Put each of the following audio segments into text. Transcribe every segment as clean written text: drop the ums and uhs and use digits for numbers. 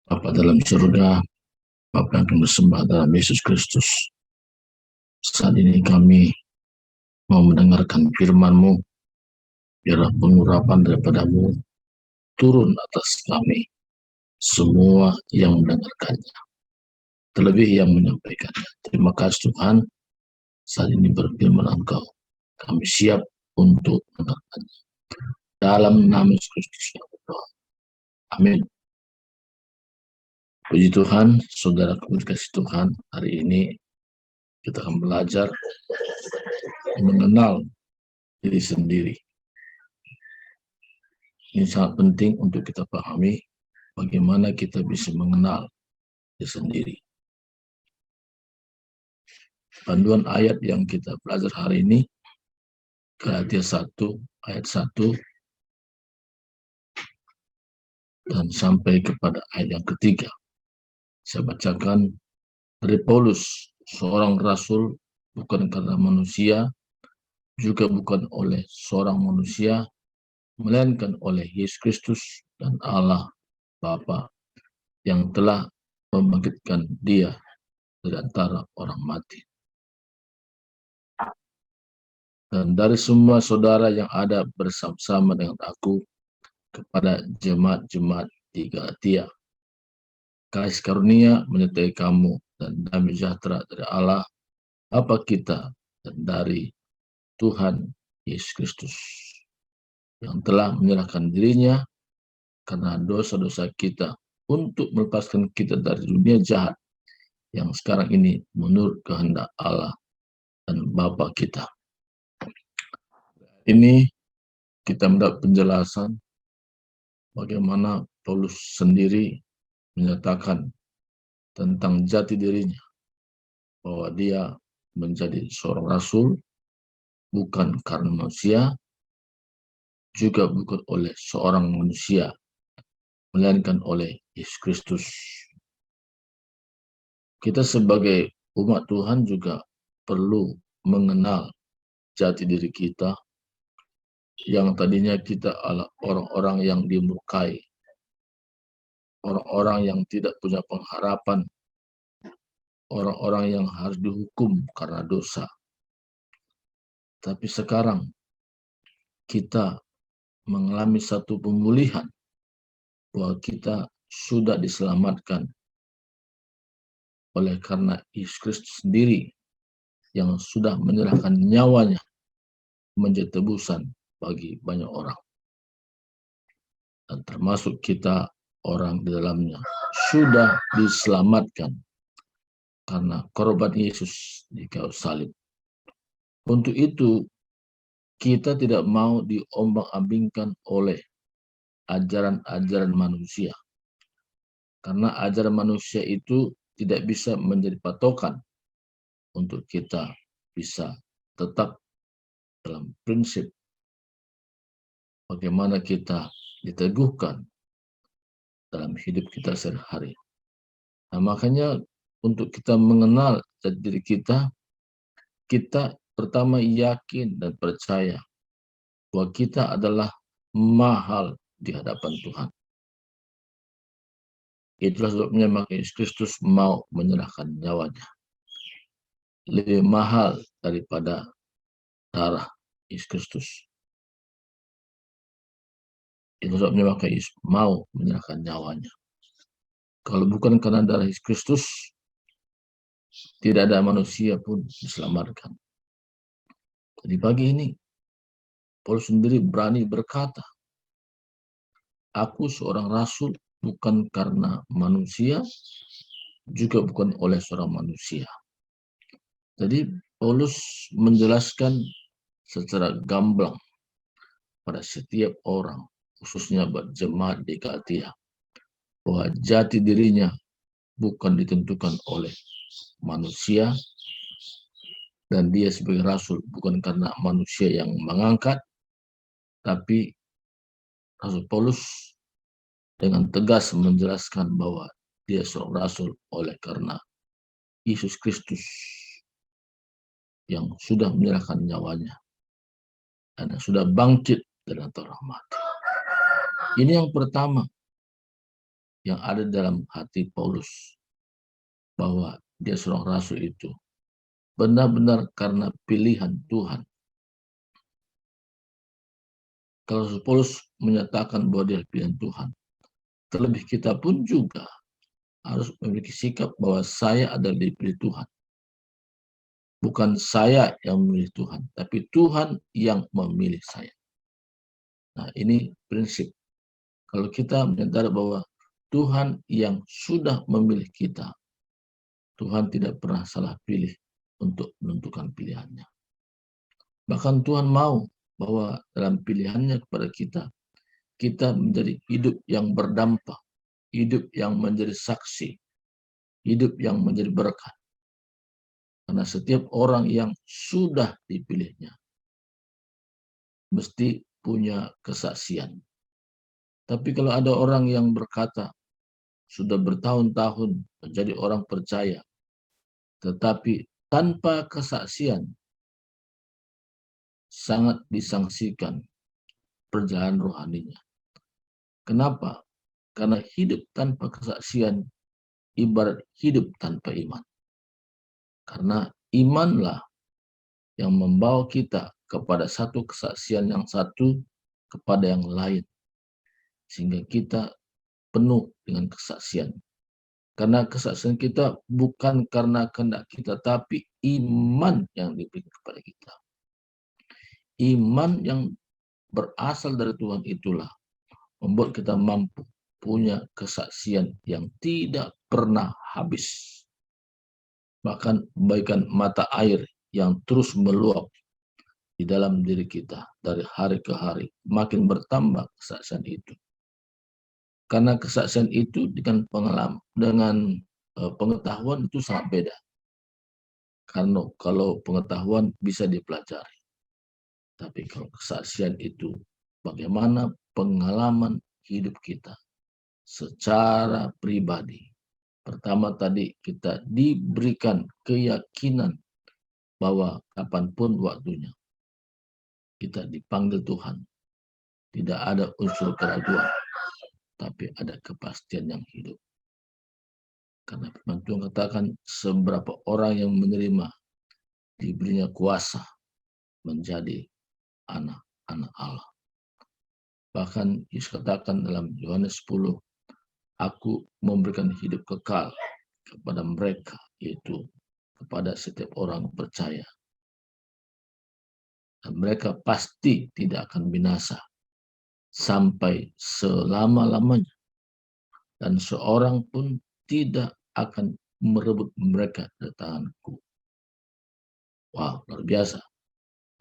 Bapa dalam surga, Bapa yang kami sembah dalam Yesus Kristus. Saat ini kami mau mendengarkan firman-Mu, biarlah pengurapan daripadamu turun atas kami, semua yang mendengarkannya, terlebih yang menyampaikannya. Terima kasih Tuhan, saat ini berfirman Engkau, kami siap untuk mendengarkannya. Dalam nama Yesus Kristus yang berdoa. Amin. Puji Tuhan, saudara kasih Tuhan, hari ini kita akan belajar mengenal diri sendiri. Ini sangat penting untuk kita pahami bagaimana kita bisa mengenal diri sendiri. Panduan ayat yang kita belajar hari ini, Galatia 1 ayat 1 dan sampai kepada ayat yang ketiga. Saya bacakan dari Paulus, seorang rasul bukan karena manusia, juga bukan oleh seorang manusia, melainkan oleh Yesus Kristus dan Allah Bapa yang telah membangkitkan Dia dari antara orang mati. Dan dari semua saudara yang ada bersama-sama dengan aku kepada jemaat-jemaat di Galatia, kasih karunia menyertai kamu dan damai sejahtera dari Allah Bapa kita dan dari Tuhan Yesus Kristus, yang telah menyerahkan dirinya karena dosa-dosa kita untuk melepaskan kita dari dunia jahat yang sekarang ini menurut kehendak Allah dan Bapa kita. Ini kita mendapat penjelasan bagaimana Paulus sendiri menyatakan tentang jati dirinya, bahwa dia menjadi seorang rasul bukan karena manusia, juga bukan oleh seorang manusia, melainkan oleh Yesus Kristus. Kita sebagai umat Tuhan juga perlu mengenal jati diri kita, yang tadinya kita adalah orang-orang yang dimurkai, orang-orang yang tidak punya pengharapan, orang-orang yang harus dihukum karena dosa. Tapi sekarang kita mengalami satu pemulihan, bahwa kita sudah diselamatkan oleh karena Yesus Kristus sendiri yang sudah menyerahkan nyawanya menjadi tebusan bagi banyak orang. Dan termasuk kita orang di dalamnya sudah diselamatkan karena korban Yesus di kayu salib. Untuk itu kita tidak mau diombang-ambingkan oleh ajaran-ajaran manusia, karena ajaran manusia itu tidak bisa menjadi patokan untuk kita bisa tetap dalam prinsip bagaimana kita diteguhkan dalam hidup kita sehari-hari. Nah, makanya untuk kita mengenal jati diri kita, kita pertama yakin dan percaya bahwa kita adalah mahal di hadapan Tuhan. Itulah sebabnya maka Yesus Kristus mau menyerahkan nyawanya. Lebih mahal daripada darah Yesus Kristus. Itu sebabnya maka Yesus mau menyerahkan nyawanya. Kalau bukan karena darah Yesus Kristus, tidak ada manusia pun diselamatkan. Jadi pagi ini, Paulus sendiri berani berkata, aku seorang rasul bukan karena manusia, juga bukan oleh seorang manusia. Jadi Paulus menjelaskan secara gamblang pada setiap orang, khususnya buat jemaat di Galatia, bahwa jati dirinya bukan ditentukan oleh manusia, dan dia sebagai rasul bukan karena manusia yang mengangkat, tapi Rasul Paulus dengan tegas menjelaskan bahwa dia seorang rasul oleh karena Yesus Kristus yang sudah menyerahkan nyawanya dan sudah bangkit dari antara orang mati. Ini yang pertama yang ada dalam hati Paulus, bahwa dia seorang rasul itu benar-benar karena pilihan Tuhan. Kalau Paulus menyatakan bahwa dia pilihan Tuhan, terlebih kita pun juga harus memiliki sikap bahwa saya adalah dipilih Tuhan. Bukan saya yang memilih Tuhan, tapi Tuhan yang memilih saya. Nah, ini prinsip. Kalau kita menyadari bahwa Tuhan yang sudah memilih kita, Tuhan tidak pernah salah pilih untuk menentukan pilihannya. Bahkan Tuhan mau bahwa dalam pilihannya kepada kita, kita menjadi hidup yang berdampak, hidup yang menjadi saksi, hidup yang menjadi berkat. Karena setiap orang yang sudah dipilihnya mesti punya kesaksian. Tapi kalau ada orang yang berkata sudah bertahun-tahun menjadi orang percaya, tetapi tanpa kesaksian, sangat disangsikan perjalanan rohaninya. Kenapa? Karena hidup tanpa kesaksian ibarat hidup tanpa iman. Karena imanlah yang membawa kita kepada satu kesaksian yang satu kepada yang lain. Sehingga kita penuh dengan kesaksian. Karena kesaksian kita bukan karena kehendak kita, tapi iman yang diberikan kepada kita. Iman yang berasal dari Tuhan itulah membuat kita mampu punya kesaksian yang tidak pernah habis. Bahkan bagaikan mata air yang terus meluap di dalam diri kita dari hari ke hari, makin bertambah kesaksian itu. Karena kesaksian itu dengan pengalaman, dengan pengetahuan itu sangat beda. Karena kalau pengetahuan bisa dipelajari, tapi kalau kesaksian itu bagaimana pengalaman hidup kita secara pribadi. Pertama tadi kita diberikan keyakinan bahwa kapanpun waktunya kita dipanggil Tuhan. Tidak ada unsur keraguan, tapi ada kepastian yang hidup. Karena firman Tuhan katakan seberapa orang yang menerima diberinya kuasa menjadi anak-anak Allah. Bahkan Yesus katakan dalam Yohanes 10, aku memberikan hidup kekal kepada mereka, yaitu kepada setiap orang percaya. Dan mereka pasti tidak akan binasa sampai selama-lamanya. Dan seorang pun tidak akan merebut mereka dari tanganku. Wow, luar biasa.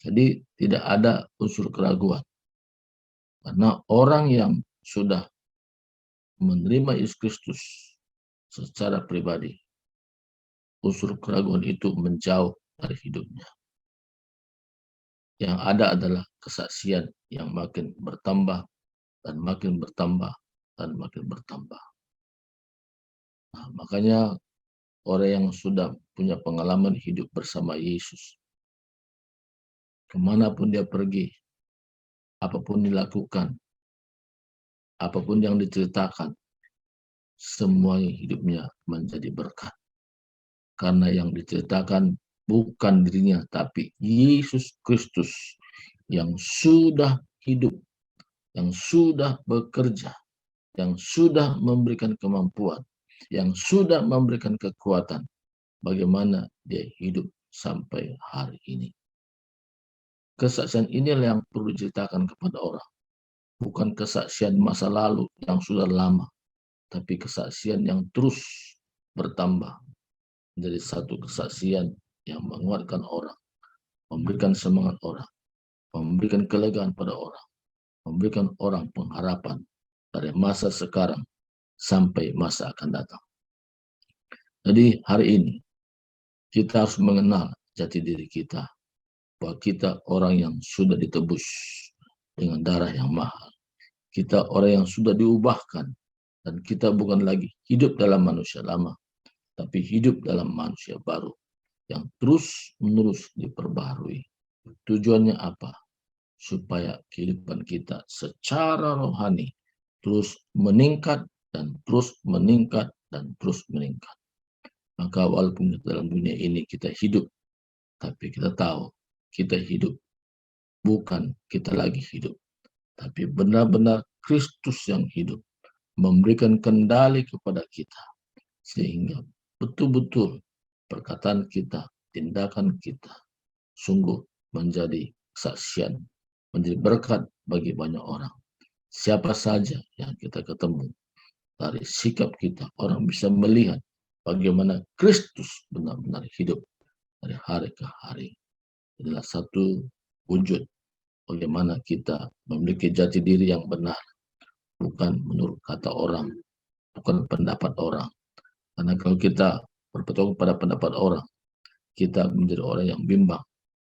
Jadi tidak ada unsur keraguan. Karena orang yang sudah menerima Yesus Kristus secara pribadi, unsur keraguan itu menjauh dari hidupnya. Yang ada adalah kesaksian yang makin bertambah dan makin bertambah dan makin bertambah. Nah, makanya orang yang sudah punya pengalaman hidup bersama Yesus, kemanapun dia pergi, apapun dilakukan, apapun yang diceritakan, semuanya hidupnya menjadi berkat. Karena yang diceritakan bukan dirinya, tapi Yesus Kristus yang sudah hidup, yang sudah bekerja, yang sudah memberikan kemampuan, yang sudah memberikan kekuatan, bagaimana dia hidup sampai hari ini. Kesaksian inilah yang perlu diceritakan kepada orang. Bukan kesaksian masa lalu yang sudah lama, tapi kesaksian yang terus bertambah menjadi satu kesaksian yang menguatkan orang, memberikan semangat orang, memberikan kelegaan pada orang, memberikan orang pengharapan dari masa sekarang sampai masa akan datang. Jadi hari ini kita harus mengenal jati diri kita, bahwa kita orang yang sudah ditebus dengan darah yang mahal. Kita orang yang sudah diubahkan, dan kita bukan lagi hidup dalam manusia lama, tapi hidup dalam manusia baru yang terus-menerus diperbaharui. Tujuannya apa? Supaya kehidupan kita secara rohani terus meningkat dan terus meningkat dan terus meningkat. Maka walaupun dalam dunia ini kita hidup, tapi kita tahu kita hidup bukan kita lagi hidup, tapi benar-benar Kristus yang hidup memberikan kendali kepada kita, sehingga betul-betul perkataan kita, tindakan kita sungguh menjadi kesaksian, menjadi berkat bagi banyak orang. Siapa saja yang kita ketemu, dari sikap kita, orang bisa melihat bagaimana Kristus benar-benar hidup dari hari ke hari. Inilah satu wujud bagaimana kita memiliki jati diri yang benar, bukan menurut kata orang, bukan pendapat orang. Karena kalau kita berpegang pada pendapat orang, kita menjadi orang yang bimbang,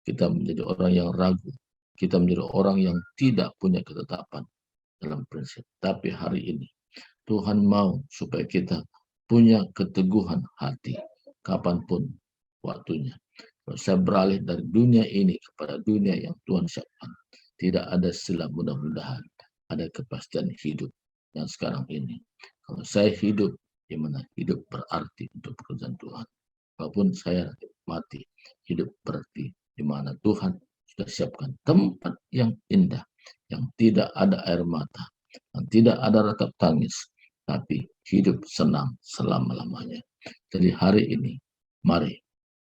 kita menjadi orang yang ragu, kita menjadi orang yang tidak punya ketetapan dalam prinsip. Tapi hari ini Tuhan mau supaya kita punya keteguhan hati kapanpun waktunya. Kalau saya beralih dari dunia ini kepada dunia yang Tuhan siapkan, tidak ada istilah mudah-mudahan, ada kepastian hidup yang sekarang ini. Kalau saya hidup, di mana hidup berarti untuk pekerjaan Tuhan. Walaupun saya mati, hidup berarti di mana Tuhan sudah siapkan tempat yang indah, yang tidak ada air mata, yang tidak ada ratap tangis, tapi hidup senang selama-lamanya. Jadi hari ini, mari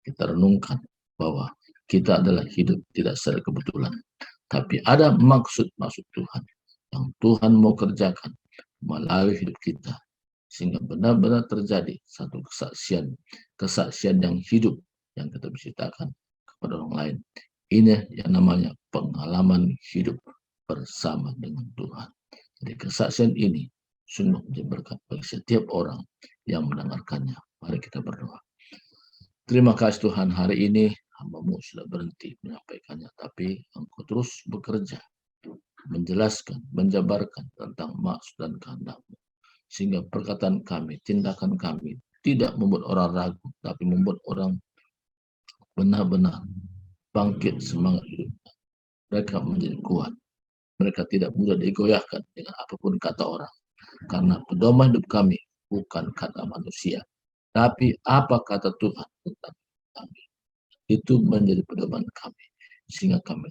kita renungkan bahwa kita adalah hidup tidak secara kebetulan, tapi ada maksud-maksud Tuhan yang Tuhan mau kerjakan melalui hidup kita, sehingga benar-benar terjadi satu kesaksian yang hidup yang kita bisa ceritakan kepada orang lain. Ini yang namanya pengalaman hidup bersama dengan Tuhan. Jadi kesaksian ini sungguh menjadi berkat bagi setiap orang yang mendengarkannya. Mari kita berdoa. Terima kasih Tuhan, hari ini hamba-Mu sudah berhenti menyampaikannya, tapi Engkau terus bekerja, menjelaskan, menjabarkan tentang maksud dan kehendak-Mu. Sehingga perkataan kami, tindakan kami tidak membuat orang ragu, tapi membuat orang benar-benar bangkit semangat hidup. Mereka menjadi kuat. Mereka tidak mudah digoyahkan dengan apapun kata orang. Karena pedoman hidup kami bukan kata manusia, tapi apa kata Tuhan tentang kami. Itu menjadi pedoman kami, sehingga kami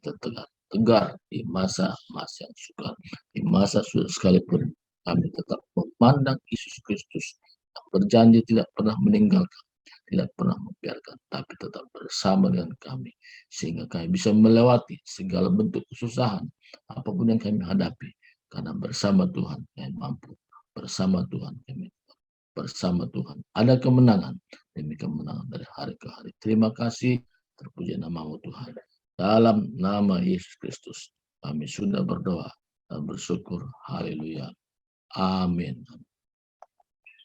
tegar di masa-masa yang sukar, di masa sulit sekalipun kami tetap memandang Yesus Kristus yang berjanji tidak pernah meninggalkan, tidak pernah membiarkan, tapi tetap bersama dengan kami, sehingga kami bisa melewati segala bentuk kesusahan apapun yang kami hadapi, karena bersama Tuhan kami mampu, bersama Tuhan kami, bersama Tuhan ada kemenangan demi kemenangan dari hari ke hari. Terima kasih, terpuji nama-Mu Tuhan. Dalam nama Yesus Kristus kami sudah berdoa dan bersyukur. Haleluya. Amin.